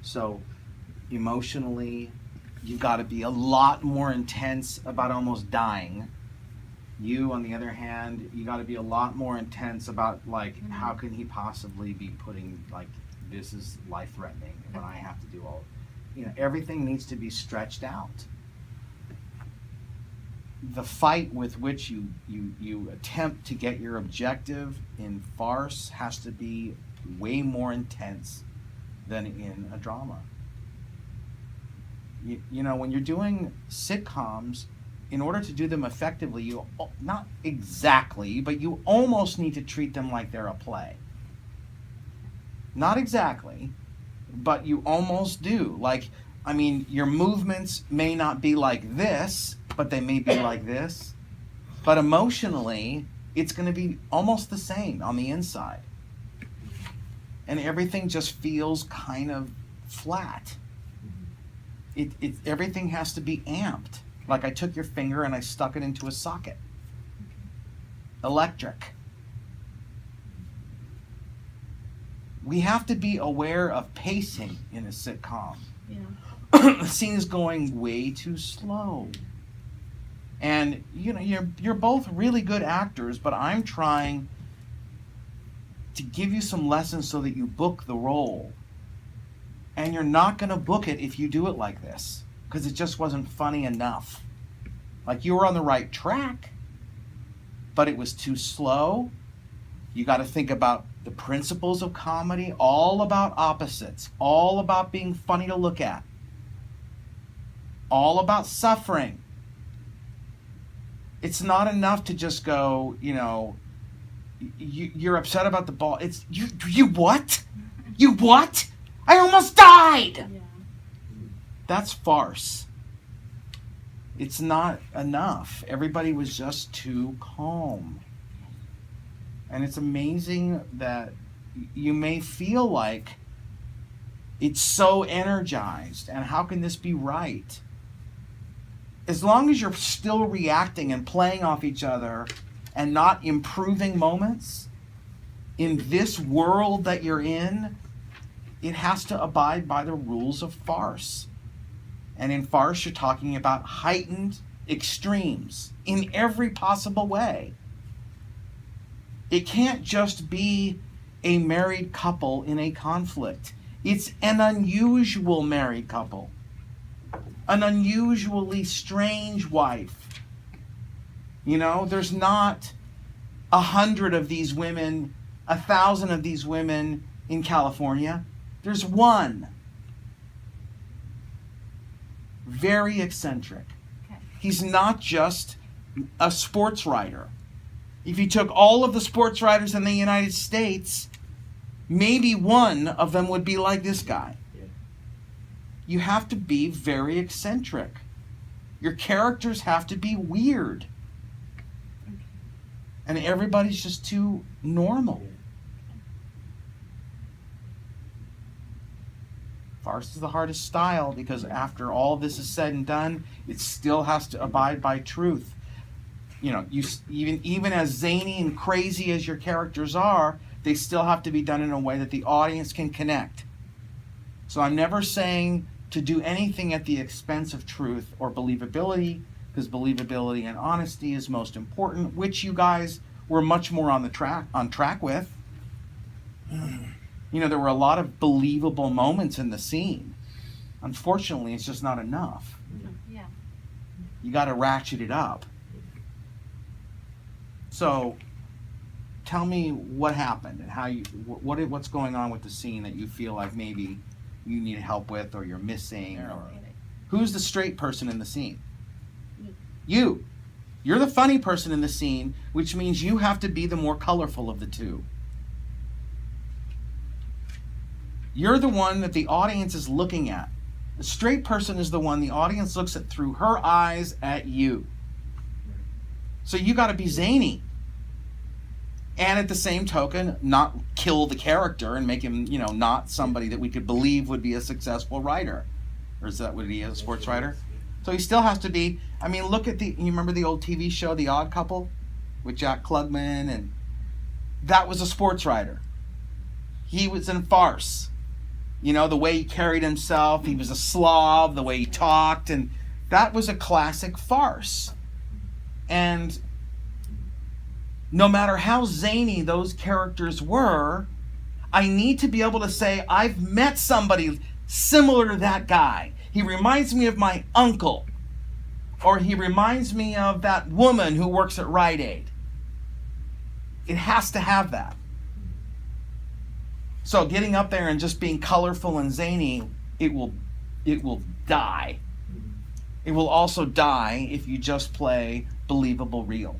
So emotionally, you've got to be a lot more intense about almost dying. You, on the other hand, you got to be a lot more intense about, like, how can he possibly be putting, like, this is life-threatening when I have to do all, everything needs to be stretched out. The fight with which you attempt to get your objective in farce has to be way more intense than in a drama. When you're doing sitcoms, in order to do them effectively, you not exactly, but you almost need to treat them like they're a play. Not exactly, but you almost do. Like, your movements may not be like this, but they may be like this. But emotionally, it's going to be almost the same on the inside. And everything just feels kind of flat. Everything has to be amped. Like I took your finger and I stuck it into a socket. Electric. We have to be aware of pacing in a sitcom. Yeah. The scene is going way too slow. And you're both really good actors, but I'm trying to give you some lessons so that you book the role. And you're not going to book it if you do it like this, because it just wasn't funny enough. Like, you were on the right track, but it was too slow. You got to think about the principles of comedy, all about opposites, all about being funny to look at, all about suffering. It's not enough to just go, you're upset about the ball. It's, you what? You what? I almost died! Yeah. That's farce. It's not enough. Everybody was just too calm. And it's amazing that you may feel like it's so energized, and how can this be right? As long as you're still reacting and playing off each other and not improving moments in this world that you're in, it has to abide by the rules of farce. And in farce, you're talking about heightened extremes in every possible way. It can't just be a married couple in a conflict. It's an unusual married couple. An unusually strange wife. There's not 100 of these women, 1,000 of these women in California. There's one. Very eccentric. Okay. He's not just a sports writer. If you took all of the sports writers in the United States, maybe one of them would be like this guy. Yeah. You have to be very eccentric. Your characters have to be weird. Okay. And everybody's just too normal. Yeah. Farce is the hardest style because after all this is said and done, it still has to abide by truth. Even as zany and crazy as your characters are, they still have to be done in a way that the audience can connect. So I'm never saying to do anything at the expense of truth or believability, because believability and honesty is most important, which you guys were much more on track with. There were a lot of believable moments in the scene. Unfortunately, it's just not enough. Yeah. You got to ratchet it up. So, tell me what happened and how what's going on with the scene that you feel like maybe you need help with, or you're missing, or who's the straight person in the scene? Me. You. You're the funny person in the scene, which means you have to be the more colorful of the two. You're the one that the audience is looking at. The straight person is the one the audience looks at through her eyes at you. So you got to be zany. And at the same token, not kill the character and make him, not somebody that we could believe would be a successful writer. Or is that what he is, a sports writer? So he still has to be, look at you remember the old TV show, The Odd Couple? With Jack Klugman, and that was a sports writer. He was in farce. You know, the way he carried himself, he was a Slav, the way he talked, and that was a classic farce. And no matter how zany those characters were, I need to be able to say, I've met somebody similar to that guy. He reminds me of my uncle. Or he reminds me of that woman who works at Rite Aid. It has to have that. So getting up there and just being colorful and zany, it will die. It will also die if you just play believable real.